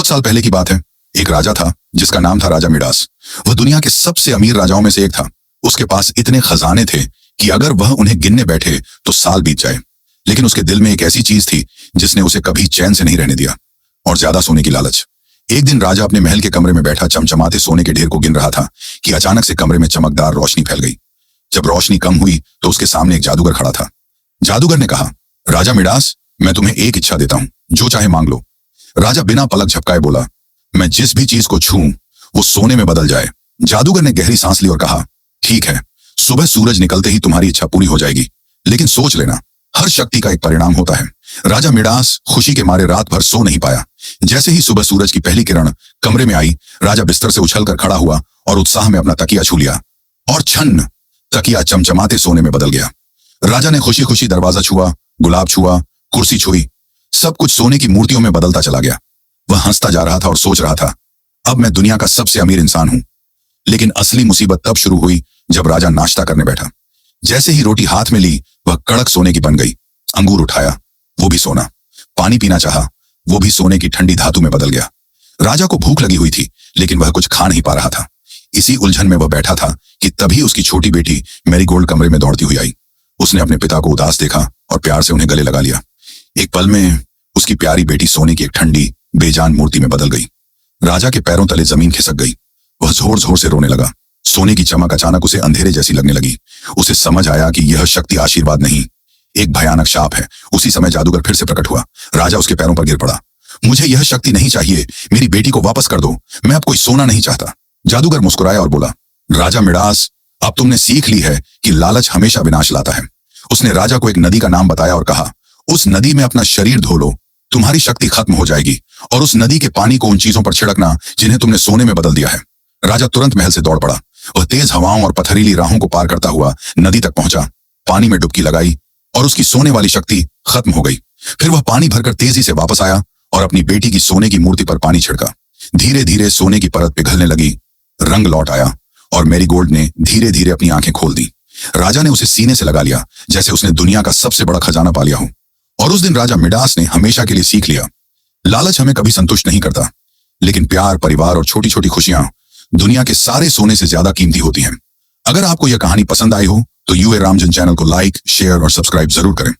बहुत साल पहले की बात है। एक राजा था जिसका नाम था राजा मिडास। वह दुनिया के सबसे अमीर राजाओं में से एक था। उसके पास इतने खजाने थे कि अगर वह उन्हें गिनने बैठे तो साल बीत जाए। लेकिन उसके दिल में एक ऐसी चीज थी जिसने उसे कभी चैन से नहीं रहने दिया, और ज्यादा सोने की लालच। एक दिन राजा अपने महल के कमरे में बैठा चमचमाते सोने के ढेर को गिन रहा था कि अचानक से कमरे में चमकदार रोशनी फैल गई। जब रोशनी कम हुई तो उसके सामने एक जादूगर खड़ा था। जादूगर ने कहा, राजा मिडास, मैं तुम्हें एक इच्छा देता हूं, जो चाहे मांग लो। राजा बिना पलक झपकाए बोला, मैं जिस भी चीज को छूऊं वो सोने में बदल जाए। जादूगर ने गहरी सांस ली और कहा, ठीक है, सुबह सूरज निकलते ही तुम्हारी इच्छा पूरी हो जाएगी, लेकिन सोच लेना, हर शक्ति का एक परिणाम होता है। राजा मिडास खुशी के मारे रात भर सो नहीं पाया। जैसे ही सुबह सूरज की पहली किरण कमरे में आई, राजा बिस्तर से उछलकर खड़ा हुआ और उत्साह में अपना तकिया छू लिया, और छन्न तकिया चमचमाते सोने में बदल गया। राजा ने खुशी खुशी दरवाजा छुआ, गुलाब छुआ, कुर्सी छुई, सब कुछ सोने की मूर्तियों में बदलता चला गया। वह हंसता जा रहा था और सोच रहा था, अब मैं दुनिया का सबसे अमीर इंसान हूं। लेकिन असली मुसीबत तब शुरू हुई जब राजा नाश्ता करने बैठा। जैसे ही रोटी हाथ में ली, वह कड़क सोने की बन गई। अंगूर उठाया, वो भी सोना। पानी पीना चाहा, वो भी सोने की ठंडी धातु में बदल गया। राजा को भूख लगी हुई थी, लेकिन वह कुछ खा नहीं पा रहा था। इसी उलझन में वह बैठा था कि तभी उसकी छोटी बेटी मैरीगोल्ड कमरे में दौड़ती हुई आई। उसने अपने पिता को उदास देखा और प्यार से उन्हें गले लगा लिया। एक पल में उसकी प्यारी बेटी सोने की एक ठंडी बेजान मूर्ति में बदल गई। राजा के पैरों तले जमीन खिसक गई। वह जोर जोर से रोने लगा। सोने की चमक अचानक उसे अंधेरे जैसी लगने लगी। उसे समझ आया कि यह शक्ति आशीर्वाद नहीं, एक भयानक शाप है। उसी समय जादूगर फिर से प्रकट हुआ। राजा उसके पैरों पर गिर पड़ा। मुझे यह शक्ति नहीं चाहिए, मेरी बेटी को वापस कर दो, मैं अब कोई सोना नहीं चाहता। जादूगर मुस्कुराया और बोला, राजा मिडास, अब तुमने सीख ली है कि लालच हमेशा विनाश लाता है। उसने राजा को एक नदी का नाम बताया और कहा, उस नदी में अपना शरीर धो लो, तुम्हारी शक्ति खत्म हो जाएगी, और उस नदी के पानी को उन चीजों पर छिड़कना जिन्हें तुमने सोने में बदल दिया है। राजा तुरंत महल से दौड़ पड़ा। वह तेज हवाओं और पथरीली राहों को पार करता हुआ नदी तक पहुंचा, पानी में डुबकी लगाई और उसकी सोने वाली शक्ति खत्म हो गई। फिर वह पानी भरकर तेजी से वापस आया और अपनी बेटी की सोने की मूर्ति पर पानी छिड़का। धीरे धीरे सोने की परत पिघलने लगी, रंग लौट आया और मैरीगोल्ड ने धीरे धीरे अपनी आंखें खोल दी। राजा ने उसे सीने से लगा लिया जैसे उसने दुनिया का सबसे बड़ा खजाना पा लिया हो। और उस दिन राजा मिडास ने हमेशा के लिए सीख लिया, लालच हमें कभी संतुष्ट नहीं करता, लेकिन प्यार, परिवार और छोटी छोटी खुशियां दुनिया के सारे सोने से ज्यादा कीमती होती हैं। अगर आपको यह कहानी पसंद आई हो तो यूए रामजन चैनल को लाइक, शेयर और सब्सक्राइब जरूर करें।